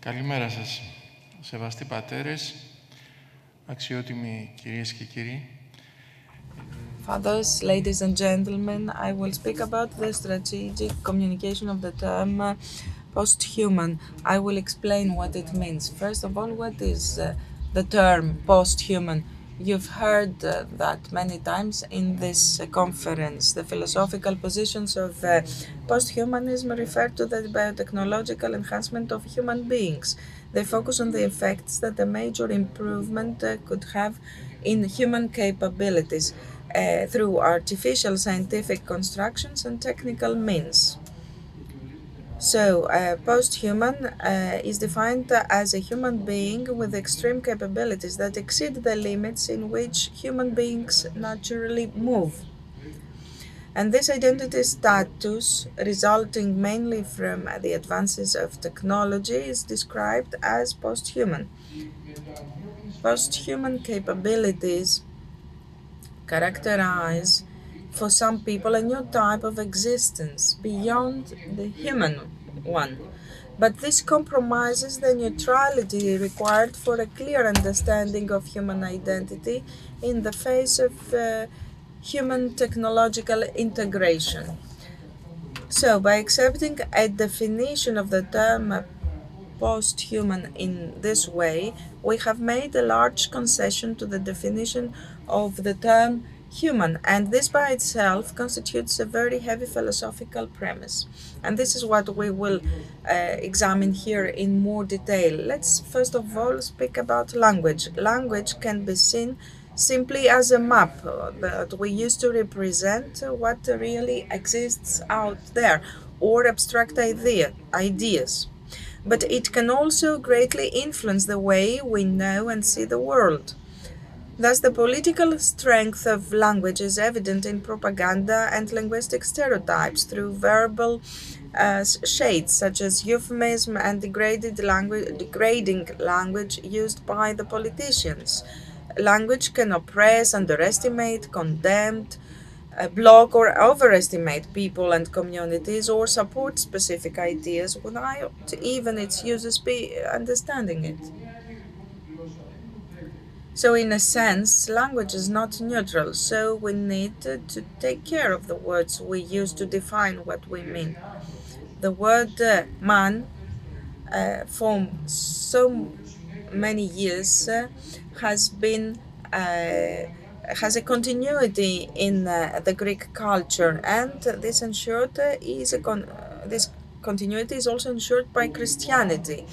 Καλημέρα σας, σεβαστοί πατέρες, αξιότιμοι κυρίες και κύριοι. Fathers, ladies and gentlemen, I will speak about the strategic communication of the term posthuman. I will explain what it means. First of all, what is the term posthuman? You've heard that many times in this conference. The philosophical positions of posthumanism refer to the biotechnological enhancement of human beings. They focus on the effects that a major improvement could have in human capabilities through artificial scientific constructions and technical means. So, posthuman is defined as a human being with extreme capabilities that exceed the limits in which human beings naturally move. And this identity status, resulting mainly from the advances of technology, is described as posthuman. Posthuman capabilities characterize, for some people, a new type of existence beyond the human one. But this compromises the neutrality required for a clear understanding of human identity in the face of human technological integration. So, by accepting a definition of the term posthuman in this way, we have made a large concession to the definition of the term human, and this by itself constitutes a very heavy philosophical premise. And this is what we will examine here in more detail. Let's first of all speak about language. Language can be seen simply as a map that we use to represent what really exists out there, or abstract ideas. But it can also greatly influence the way we know and see the world. Thus, the political strength of language is evident in propaganda and linguistic stereotypes through verbal shades such as euphemism and degrading language used by the politicians. Language can oppress, underestimate, condemn, block or overestimate people and communities, or support specific ideas without even its users understanding it. So in a sense, language is not neutral, so we need to take care of the words we use to define what we mean. The word man for so many years has a continuity in the Greek culture, and this continuity is also ensured by Christianity.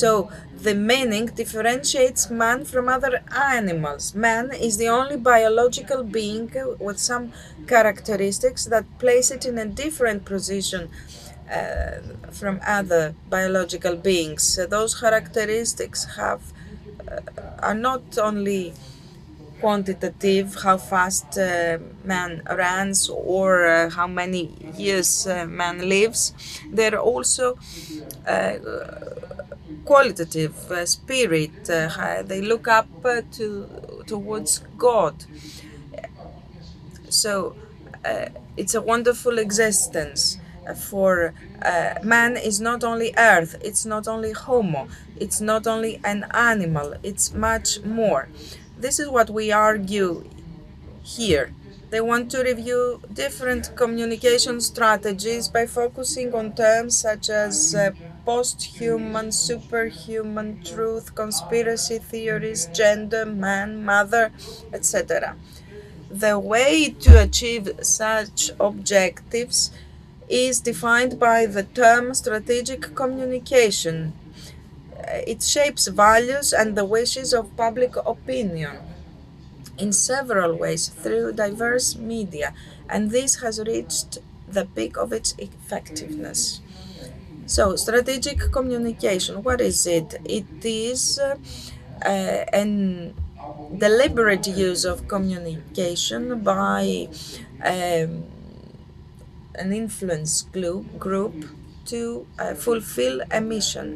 So the meaning differentiates man from other animals. Man is the only biological being with some characteristics that place it in a different position from other biological beings. Those characteristics are not only quantitative, how fast man runs or how many years man lives. They're also qualitative, spirit. They look up towards God. So it's a wonderful existence. For man is not only earth, it's not only homo, it's not only an animal, it's much more. This is what we argue here. They want to review different communication strategies by focusing on terms such as posthuman, superhuman, truth, conspiracy theories, gender, man, mother, etc. The way to achieve such objectives is defined by the term strategic communication. It shapes values and the wishes of public opinion in several ways through diverse media, and this has reached the peak of its effectiveness. So, strategic communication, what is it? It is an deliberate use of communication by an influence group to fulfill a mission.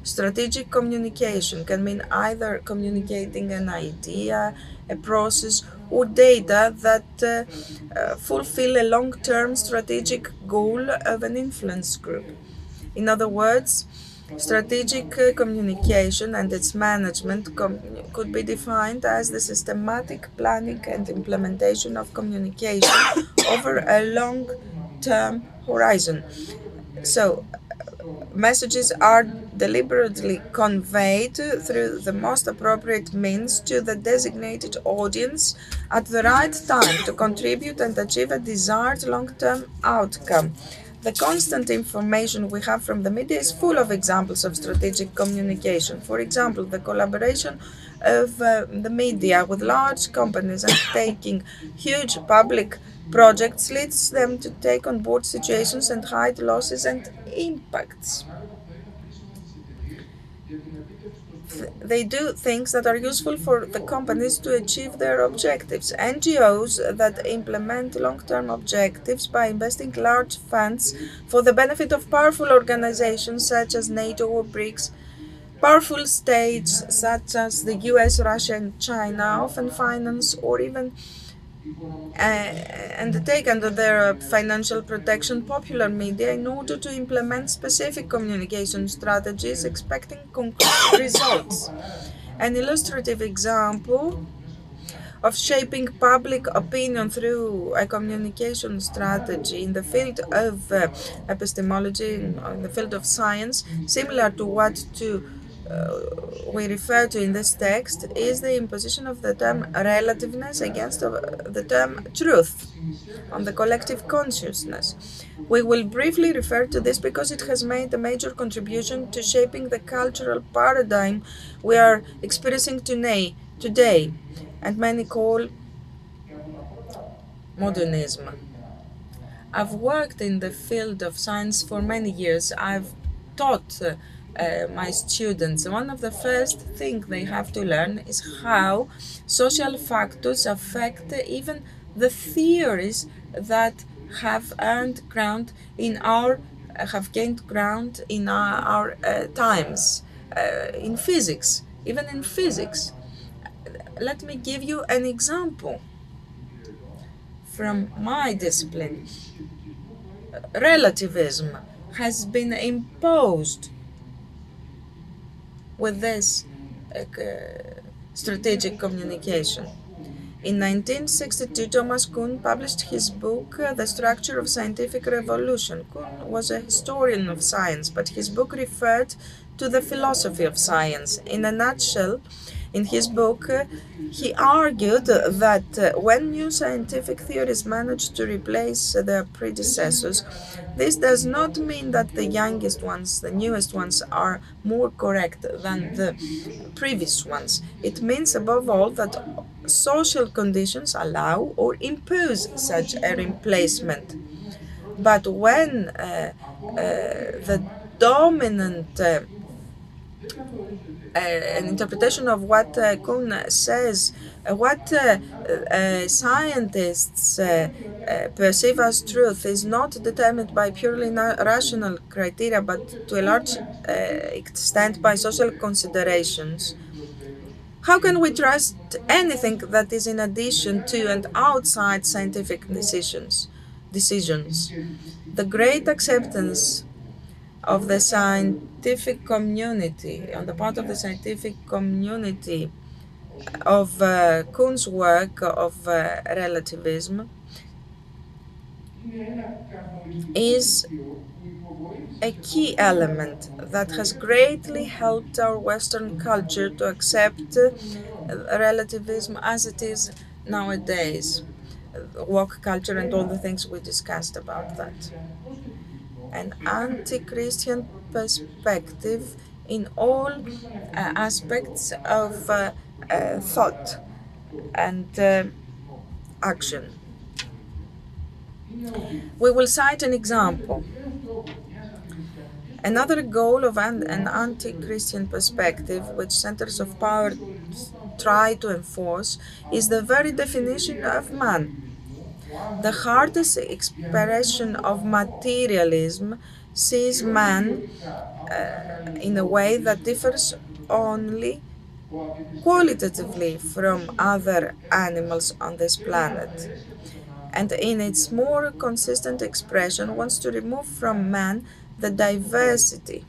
Strategic communication can mean either communicating an idea, a process, or data that fulfill a long-term strategic goal of an influence group. In other words, Strategic communication and its management could be defined as the systematic planning and implementation of communication over a long-term horizon. So, messages are deliberately conveyed through the most appropriate means to the designated audience at the right time to contribute and achieve a desired long-term outcome. The constant information we have from the media is full of examples of strategic communication. For example, the collaboration of the media with large companies and taking huge public projects leads them to take on board situations and hide losses and impacts. They do things that are useful for the companies to achieve their objectives. NGOs that implement long-term objectives by investing large funds for the benefit of powerful organizations such as NATO or BRICS, powerful states such as the US, Russia, and China often finance or even undertake under their financial protection popular media in order to implement specific communication strategies expecting concrete results. An illustrative example of shaping public opinion through a communication strategy in the field of epistemology, in the field of science, similar to what we refer to in this text, is the imposition of the term relativeness against the term truth on the collective consciousness. We will briefly refer to this because it has made a major contribution to shaping the cultural paradigm we are experiencing today, and many call modernism. I've worked in the field of science for many years. I've taught my students. One of the first things they have to learn is how social factors affect even the theories that have earned ground in our have gained ground in our times, in physics, even in physics. Let me give you an example from my discipline. Relativism has been imposed with this strategic communication. In 1962, Thomas Kuhn published his book, The Structure of Scientific Revolution. Kuhn was a historian of science, but his book referred to the philosophy of science. In a nutshell, in his book, he argued that when new scientific theories manage to replace their predecessors, this does not mean that the youngest ones, the newest ones, are more correct than the previous ones. It means, above all, that social conditions allow or impose such a replacement. But when the dominant an interpretation of what Kuhn says, what scientists perceive as truth is not determined by purely rational criteria, but to a large extent by social considerations. How can we trust anything that is in addition to and outside scientific decisions? The great acceptance of the scientific community, on the part of the scientific community, of Kuhn's work of relativism, is a key element that has greatly helped our Western culture to accept relativism as it is nowadays, woke culture and all the things we discussed about that. An anti-Christian perspective in all aspects of thought and action. We will cite an example. Another goal of an anti-Christian perspective, which centers of power try to enforce, is the very definition of man. The hardest expression of materialism sees man in a way that differs only qualitatively from other animals on this planet, and in its more consistent expression wants to remove from man the diversity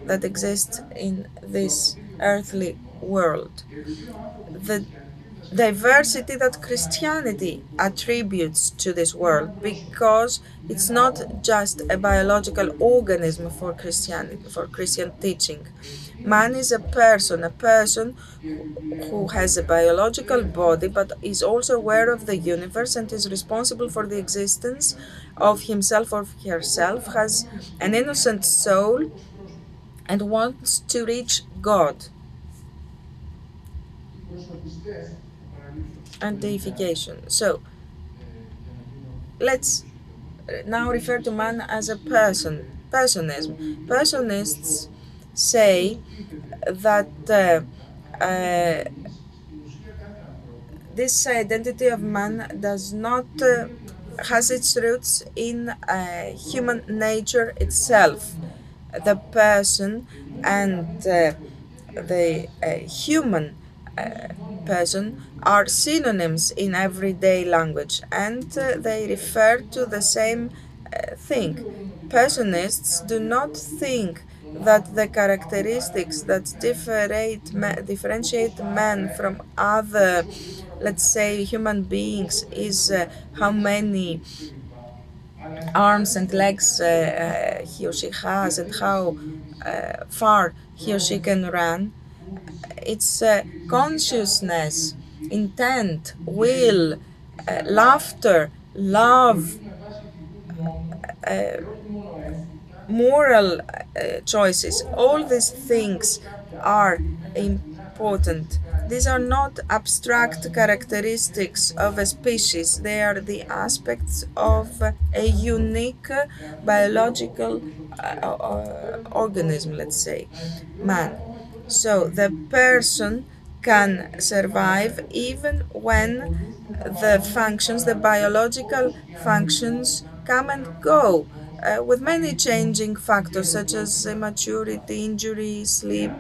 that exist in this earthly world. The diversity that Christianity attributes to this world, because it's not just a biological organism for Christianity, for Christian teaching. Man is a person who has a biological body but is also aware of the universe and is responsible for the existence of himself or herself, has an innocent soul, and wants to reach God and deification. So let's now refer to man as a person. Personism. Personists say that this identity of man does not has its roots in human nature itself. The person and the human person are synonyms in everyday language, and they refer to the same thing. Personists do not think that the characteristics that differentiate man from other, let's say, human beings is how many arms and legs he or she has and how far he or she can run. It's consciousness, intent, will, laughter, love, moral choices. All these things are important. These are not abstract characteristics of a species, they are the aspects of a unique biological organism, let's say, man. So the person can survive even when the biological functions come and go, with many changing factors such as maturity, injury, sleep,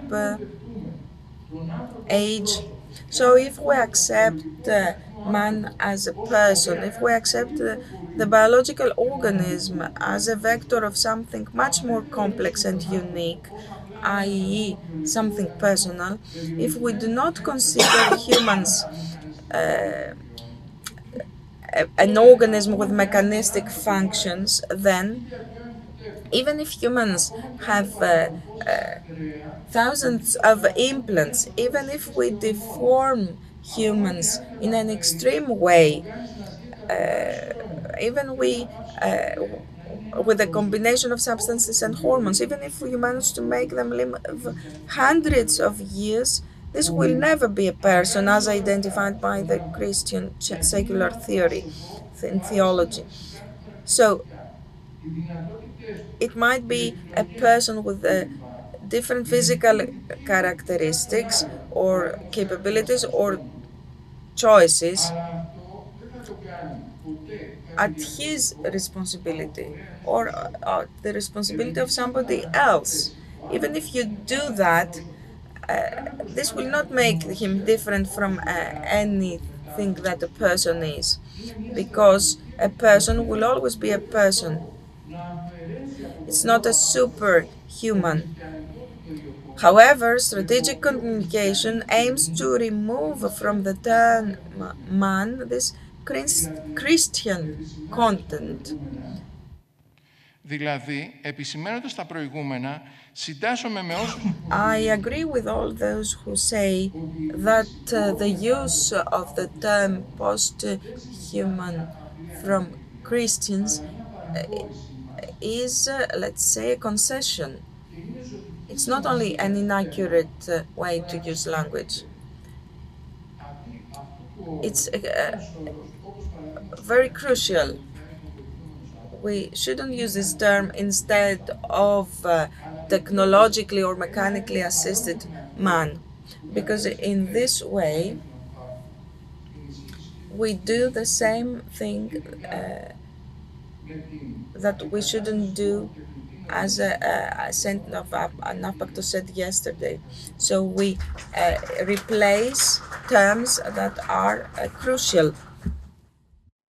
age. So if we accept man as a person, if we accept the biological organism as a vector of something much more complex and unique, i.e. something personal, if we do not consider humans an organism with mechanistic functions, then even if humans have thousands of implants, even if we deform humans in an extreme way, even we with a combination of substances and hormones, even if we manage to make them live hundreds of years, this will never be a person as identified by the Christian secular theory and theology. So it might be a person with different physical characteristics or capabilities or choices at his responsibility or the responsibility of somebody else. Even if you do that, this will not make him different from anything that a person is, because a person will always be a person. It's not a superhuman. However, strategic communication aims to remove from the term man this Christian content. Δηλαδή, επισημαίνοντας τα προηγούμενα, συντάσσομαι με όσους... I agree with all those who say that the use of the term post-human from Christians is, let's say, a concession. It's not only an inaccurate way to use language. It's very crucial. We shouldn't use this term instead of technologically or mechanically assisted man, because in this way we do the same thing that we shouldn't do, as Saint Nafpaktos said yesterday. So we replace terms that are crucial